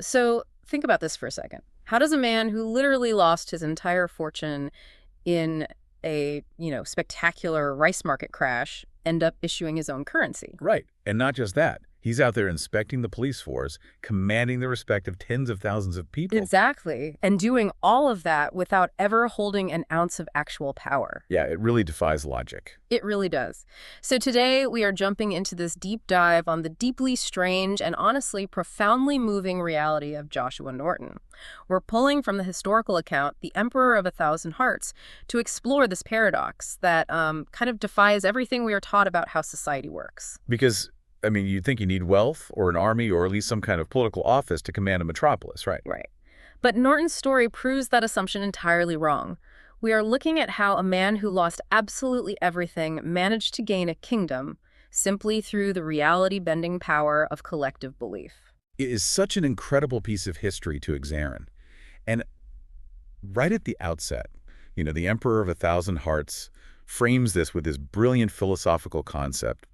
So think about this for a second. How does a man who literally lost his entire fortune in a, spectacular rice market crash end up issuing his own currency? Right. And not just that. He's out there inspecting the police force, commanding the respect of tens of thousands of people. Exactly. And doing all of that without ever holding an ounce of actual power. Yeah, it really defies logic. It really does. So today we are jumping into this deep dive on the deeply strange and honestly profoundly moving reality of Joshua Norton. We're pulling from the historical account, The Emperor of a Thousand Hearts, to explore this paradox that kind of defies everything we are taught about how society works. Because, you'd think you need wealth or an army or at least some kind of political office to command a metropolis, right? Right. But Norton's story proves that assumption entirely wrong. We are looking at how a man who lost absolutely everything managed to gain a kingdom simply through the reality-bending power of collective belief. It is such an incredible piece of history to examine. And right at the outset, the Emperor of a Thousand Hearts frames this with this brilliant philosophical concept.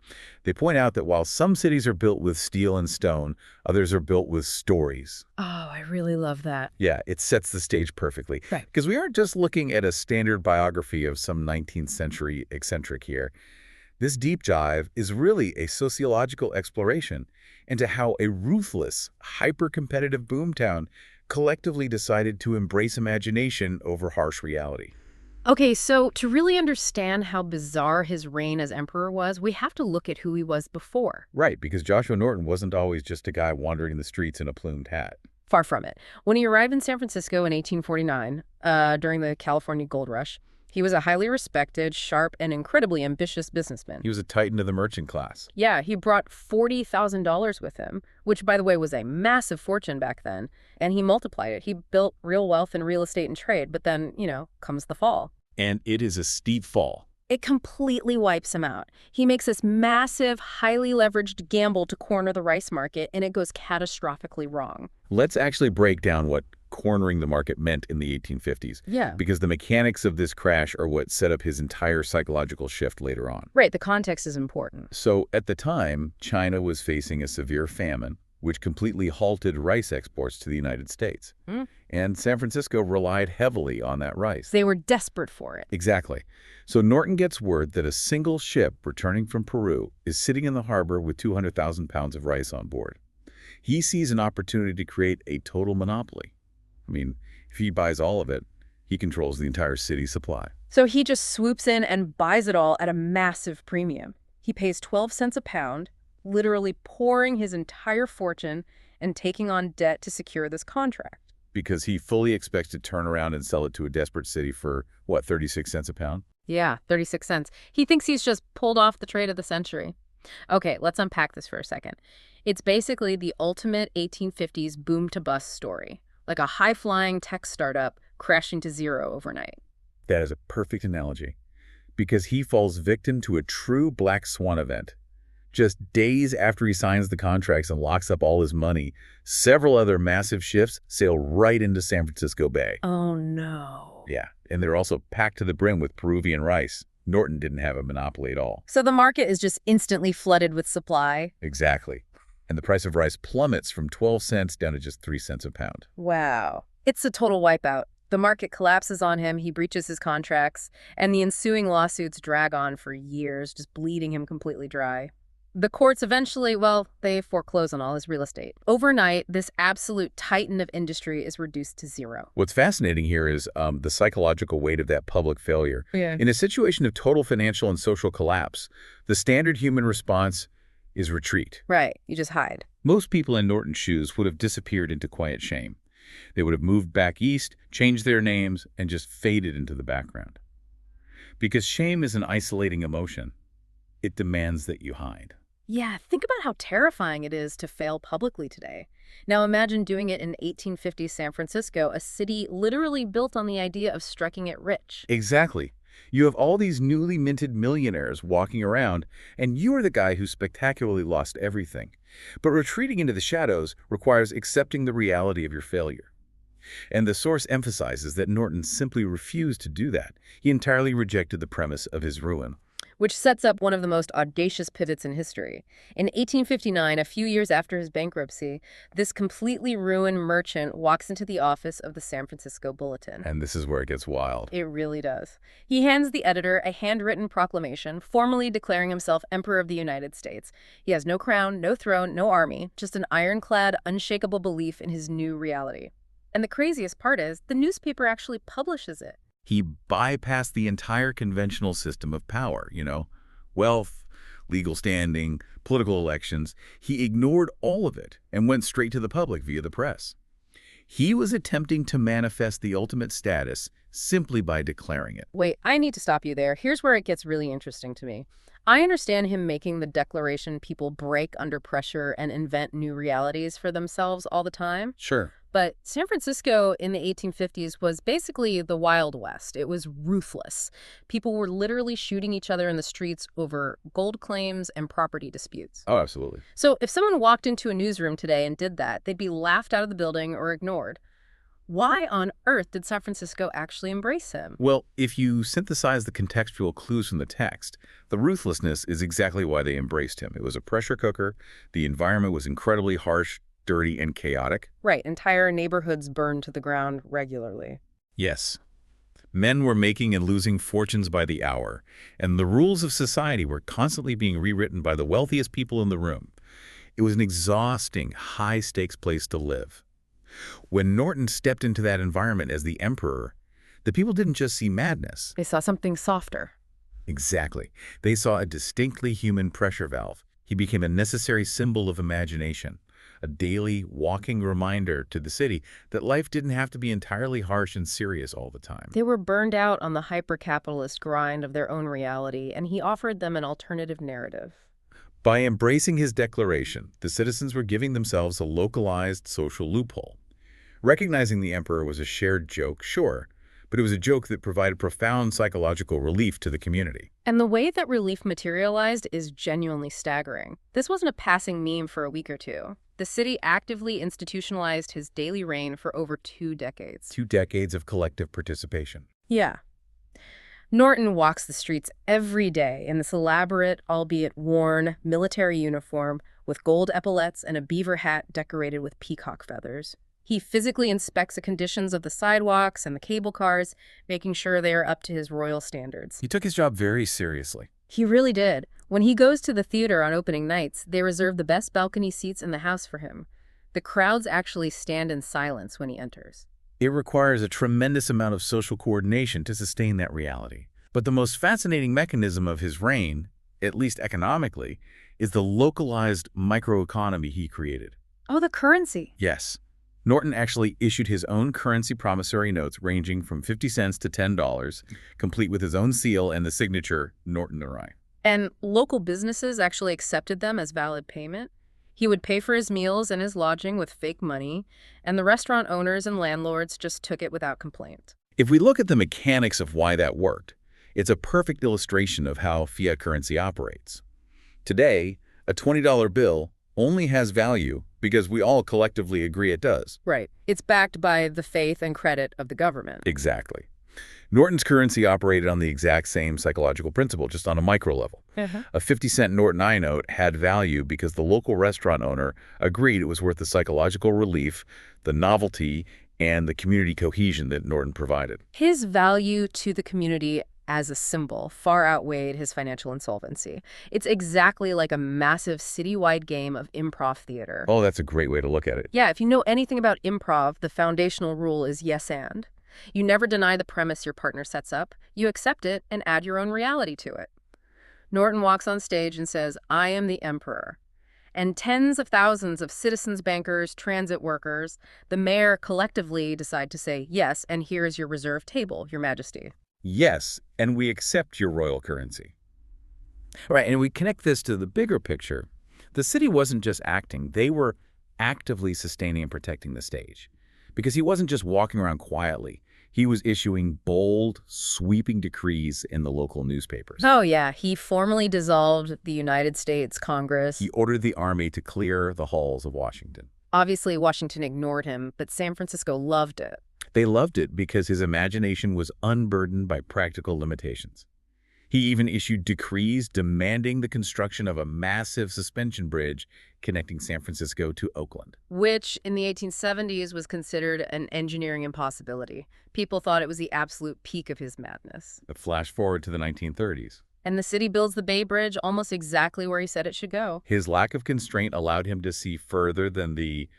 They point out that while some cities are built with steel and stone, others are built with stories. Oh, I really love that. Yeah, it sets the stage perfectly. Right. Because we aren't just looking at a standard biography of some 19th century eccentric here. This deep dive is really a sociological exploration into how a ruthless, hyper-competitive boomtown collectively decided to embrace imagination over harsh reality. Okay, so to really understand how bizarre his reign as emperor was, we have to look at who he was before. Right, because Joshua Norton wasn't always just a guy wandering the streets in a plumed hat. Far from it. When he arrived in San Francisco in 1849, during the California Gold Rush, he was a highly respected, sharp, and incredibly ambitious businessman. He was a titan of the merchant class. Yeah, he brought $40,000 with him, which, by the way, was a massive fortune back then, and he multiplied it. He built real wealth in real estate and trade, but then, comes the fall. And it is a steep fall. It completely wipes him out. He makes this massive, highly leveraged gamble to corner the rice market, and it goes catastrophically wrong. Let's actually break down what cornering the market meant in the 1850s. Yeah. Because the mechanics of this crash are what set up his entire psychological shift later on. Right, the context is important. So at the time, China was facing a severe famine, which completely halted rice exports to the United States. And San Francisco relied heavily on that rice. They were desperate for it. Exactly. So Norton gets word that a single ship returning from Peru is sitting in the harbor with 200,000 pounds of rice on board. He sees an opportunity to create a total monopoly. If he buys all of it, he controls the entire city's supply. So he just swoops in and buys it all at a massive premium. He pays 12 cents a pound, literally pouring his entire fortune and taking on debt to secure this contract. Because he fully expects to turn around and sell it to a desperate city for, 36 cents a pound? Yeah, 36 cents. He thinks he's just pulled off the trade of the century. Okay, let's unpack this for a second. It's basically the ultimate 1850s boom-to-bust story, like a high-flying tech startup crashing to zero overnight. That is a perfect analogy, because he falls victim to a true black swan event. Just days after he signs the contracts and locks up all his money, several other massive ships sail right into San Francisco Bay. Oh, no. Yeah, and they're also packed to the brim with Peruvian rice. Norton didn't have a monopoly at all. So the market is just instantly flooded with supply? Exactly. And the price of rice plummets from 12 cents down to just 3 cents a pound. Wow. It's a total wipeout. The market collapses on him, he breaches his contracts, and the ensuing lawsuits drag on for years, just bleeding him completely dry. The courts eventually, they foreclose on all his real estate. Overnight, this absolute titan of industry is reduced to zero. What's fascinating here is the psychological weight of that public failure. Yeah. In a situation of total financial and social collapse, the standard human response is retreat. Right, you just hide. Most people in Norton's shoes would have disappeared into quiet shame. They would have moved back east, changed their names, and just faded into the background. Because shame is an isolating emotion. It demands that you hide. Yeah, think about how terrifying it is to fail publicly today. Now imagine doing it in 1850s San Francisco, a city literally built on the idea of striking it rich. Exactly. You have all these newly minted millionaires walking around, and you are the guy who spectacularly lost everything. But retreating into the shadows requires accepting the reality of your failure. And the source emphasizes that Norton simply refused to do that. He entirely rejected the premise of his ruin. which sets up one of the most audacious pivots in history. In 1859, a few years after his bankruptcy, this completely ruined merchant walks into the office of the San Francisco Bulletin. And this is where it gets wild. It really does. He hands the editor a handwritten proclamation, formally declaring himself Emperor of the United States. He has no crown, no throne, no army, just an ironclad, unshakable belief in his new reality. And the craziest part is, the newspaper actually publishes it. He bypassed the entire conventional system of power, wealth, legal standing, political elections. He ignored all of it and went straight to the public via the press. He was attempting to manifest the ultimate status simply by declaring it. Wait, I need to stop you there. Here's where it gets really interesting to me. I understand him making the declaration people break under pressure and invent new realities for themselves all the time. Sure. But San Francisco in the 1850s was basically the Wild West. It was ruthless. People were literally shooting each other in the streets over gold claims and property disputes. Oh, absolutely. So if someone walked into a newsroom today and did that, they'd be laughed out of the building or ignored. Why on earth did San Francisco actually embrace him? Well, if you synthesize the contextual clues from the text, the ruthlessness is exactly why they embraced him. It was a pressure cooker. The environment was incredibly harsh, dirty, and chaotic. Right, entire neighborhoods burned to the ground regularly. Yes. Men were making and losing fortunes by the hour, and the rules of society were constantly being rewritten by the wealthiest people in the room. It was an exhausting, high-stakes place to live. When Norton stepped into that environment as the emperor, the people didn't just see madness. They saw something softer. Exactly. They saw a distinctly human pressure valve. He became a necessary symbol of imagination, a daily, walking reminder to the city that life didn't have to be entirely harsh and serious all the time. They were burned out on the hyper-capitalist grind of their own reality, and he offered them an alternative narrative. By embracing his declaration, the citizens were giving themselves a localized social loophole. Recognizing the emperor was a shared joke, sure, but it was a joke that provided profound psychological relief to the community. And the way that relief materialized is genuinely staggering. This wasn't a passing meme for a week or two. The city actively institutionalized his daily reign for over 2 decades. 2 decades of collective participation. Yeah. Norton walks the streets every day in this elaborate, albeit worn, military uniform with gold epaulets and a beaver hat decorated with peacock feathers. He physically inspects the conditions of the sidewalks and the cable cars, making sure they are up to his royal standards. He took his job very seriously. He really did. When he goes to the theater on opening nights, they reserve the best balcony seats in the house for him. The crowds actually stand in silence when he enters. It requires a tremendous amount of social coordination to sustain that reality. But the most fascinating mechanism of his reign, at least economically, is the localized microeconomy he created. Oh, the currency. Yes. Norton actually issued his own currency promissory notes ranging from 50 cents to $10, complete with his own seal and the signature Norton Orion. And local businesses actually accepted them as valid payment. He would pay for his meals and his lodging with fake money, and the restaurant owners and landlords just took it without complaint. If we look at the mechanics of why that worked, it's a perfect illustration of how fiat currency operates. Today, a $20 bill only has value because we all collectively agree it does. Right. It's backed by the faith and credit of the government. Exactly. Norton's currency operated on the exact same psychological principle, just on a micro level. A 50-cent Norton I note had value because the local restaurant owner agreed it was worth the psychological relief, the novelty, and the community cohesion that Norton provided. His value to the community as a symbol far outweighed his financial insolvency. It's exactly like a massive citywide game of improv theater. Oh, that's a great way to look at it. Yeah, if you know anything about improv, the foundational rule is yes and. You never deny the premise your partner sets up. You accept it and add your own reality to it. Norton walks on stage and says, "I am the emperor." And tens of thousands of citizens, bankers, transit workers, the mayor collectively decide to say, "Yes, and here is your reserved table, your majesty." Yes, and we accept your royal currency. Right, and we connect this to the bigger picture. The city wasn't just acting, they were actively sustaining and protecting the stage. Because he wasn't just walking around quietly, he was issuing bold, sweeping decrees in the local newspapers. Oh, yeah. He formally dissolved the United States Congress. He ordered the army to clear the halls of Washington. Obviously, Washington ignored him, but San Francisco loved it. They loved it because his imagination was unburdened by practical limitations. He even issued decrees demanding the construction of a massive suspension bridge connecting San Francisco to Oakland. Which, in the 1870s, was considered an engineering impossibility. People thought it was the absolute peak of his madness. But flash forward to the 1930s. And the city builds the Bay Bridge almost exactly where he said it should go. His lack of constraint allowed him to see further than the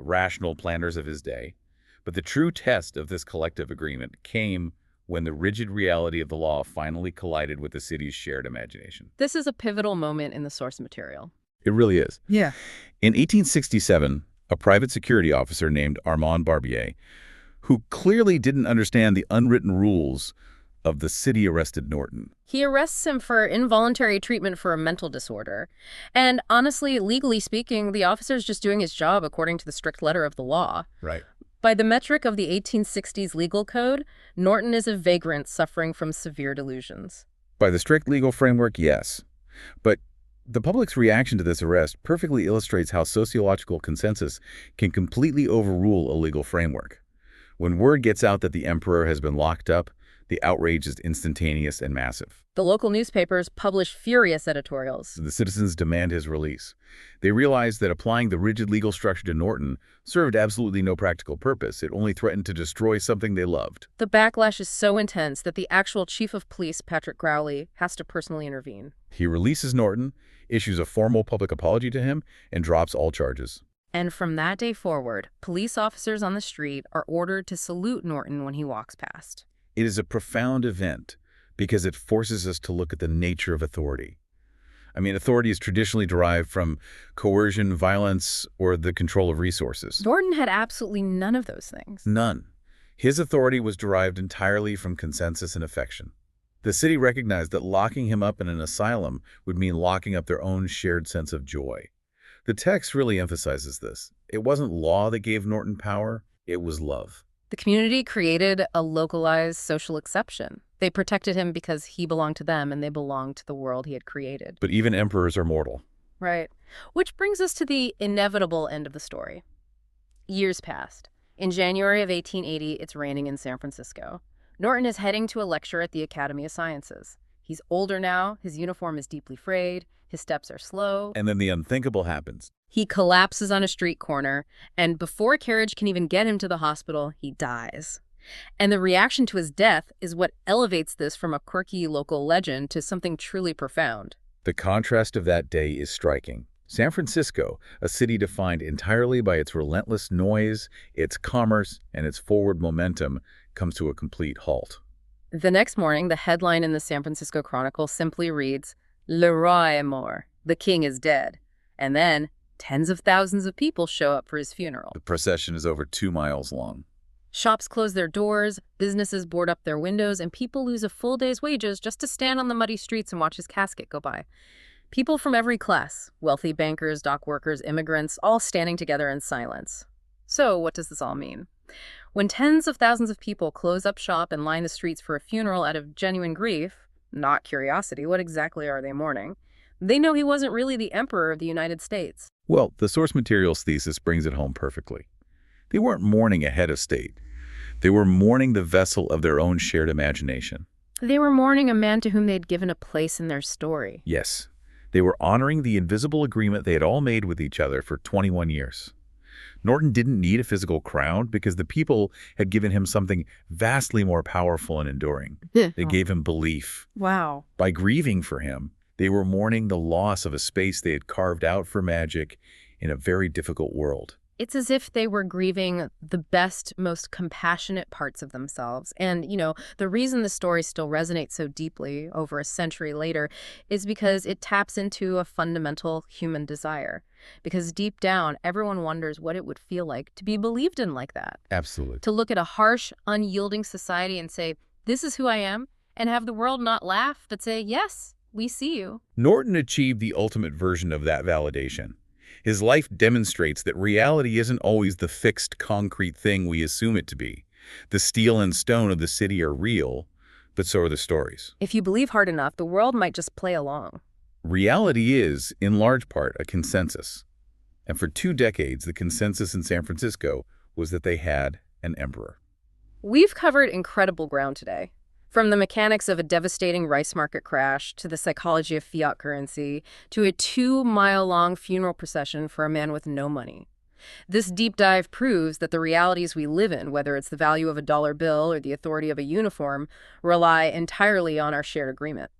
rational planners of his day. But the true test of this collective agreement came when the rigid reality of the law finally collided with the city's shared imagination. This is a pivotal moment in the source material. It really is. Yeah. In 1867, a private security officer named Armand Barbier, who clearly didn't understand the unwritten rules of the city, arrested Norton. He arrests him for involuntary treatment for a mental disorder. And honestly, legally speaking, the officer's just doing his job according to the strict letter of the law. Right. By the metric of the 1860s legal code, Norton is a vagrant suffering from severe delusions. By the strict legal framework, yes. But the public's reaction to this arrest perfectly illustrates how sociological consensus can completely overrule a legal framework. When word gets out that the emperor has been locked up, the outrage is instantaneous and massive. The local newspapers publish furious editorials. The citizens demand his release. They realize that applying the rigid legal structure to Norton served absolutely no practical purpose. It only threatened to destroy something they loved. The backlash is so intense that the actual chief of police, Patrick Growley, has to personally intervene. He releases Norton, issues a formal public apology to him, and drops all charges. And from that day forward, police officers on the street are ordered to salute Norton when he walks past. It is a profound event because it forces us to look at the nature of authority. I mean, authority is traditionally derived from coercion, violence, or the control of resources. Norton had absolutely none of those things. None. His authority was derived entirely from consensus and affection. The city recognized that locking him up in an asylum would mean locking up their own shared sense of joy. The text really emphasizes this. It wasn't law that gave Norton power, it was love. The community created a localized social exception. They protected him because he belonged to them and they belonged to the world he had created. But even emperors are mortal. Right. Which brings us to the inevitable end of the story. Years passed. In January of 1880, it's raining in San Francisco. Norton is heading to a lecture at the Academy of Sciences. He's older now, his uniform is deeply frayed, his steps are slow. And then the unthinkable happens. He collapses on a street corner, and before a carriage can even get him to the hospital, he dies. And the reaction to his death is what elevates this from a quirky local legend to something truly profound. The contrast of that day is striking. San Francisco, a city defined entirely by its relentless noise, its commerce, and its forward momentum, comes to a complete halt. The next morning, the headline in the San Francisco Chronicle simply reads, "Le roi est mort," the king is dead. And then, tens of thousands of people show up for his funeral. The procession is over 2 miles long. Shops close their doors, businesses board up their windows, and people lose a full day's wages just to stand on the muddy streets and watch his casket go by. People from every class, wealthy bankers, dock workers, immigrants, all standing together in silence. So what does this all mean? When tens of thousands of people close up shop and line the streets for a funeral out of genuine grief, not curiosity, what exactly are they mourning? They know he wasn't really the emperor of the United States. Well, the source materials thesis brings it home perfectly. They weren't mourning a head of state. They were mourning the vessel of their own shared imagination. They were mourning a man to whom they'd given a place in their story. Yes, they were honoring the invisible agreement they had all made with each other for 21 years. Norton didn't need a physical crown because the people had given him something vastly more powerful and enduring. They gave him belief. Wow. By grieving for him, they were mourning the loss of a space they had carved out for magic in a very difficult world. It's as if they were grieving the best, most compassionate parts of themselves. And, the reason the story still resonates so deeply over a century later is because it taps into a fundamental human desire. Because deep down, everyone wonders what it would feel like to be believed in like that. Absolutely. To look at a harsh, unyielding society and say, this is who I am, and have the world not laugh, but say, yes, we see you. Norton achieved the ultimate version of that validation. His life demonstrates that reality isn't always the fixed, concrete thing we assume it to be. The steel and stone of the city are real, but so are the stories. If you believe hard enough, the world might just play along. Reality is, in large part, a consensus. And for 2 decades, the consensus in San Francisco was that they had an emperor. We've covered incredible ground today. From the mechanics of a devastating rice market crash to the psychology of fiat currency to a 2-mile-long funeral procession for a man with no money. This deep dive proves that the realities we live in, whether it's the value of a dollar bill or the authority of a uniform, rely entirely on our shared agreement.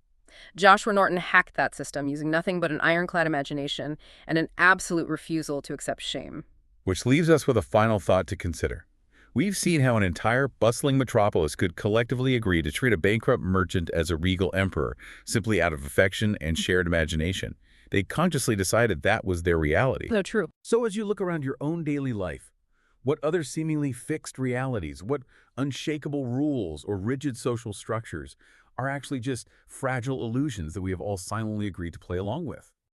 Joshua Norton hacked that system using nothing but an ironclad imagination and an absolute refusal to accept shame. Which leaves us with a final thought to consider. We've seen how an entire bustling metropolis could collectively agree to treat a bankrupt merchant as a regal emperor, simply out of affection and shared imagination. They consciously decided that was their reality. So true. So as you look around your own daily life, what other seemingly fixed realities, what unshakable rules or rigid social structures are actually just fragile illusions that we have all silently agreed to play along with?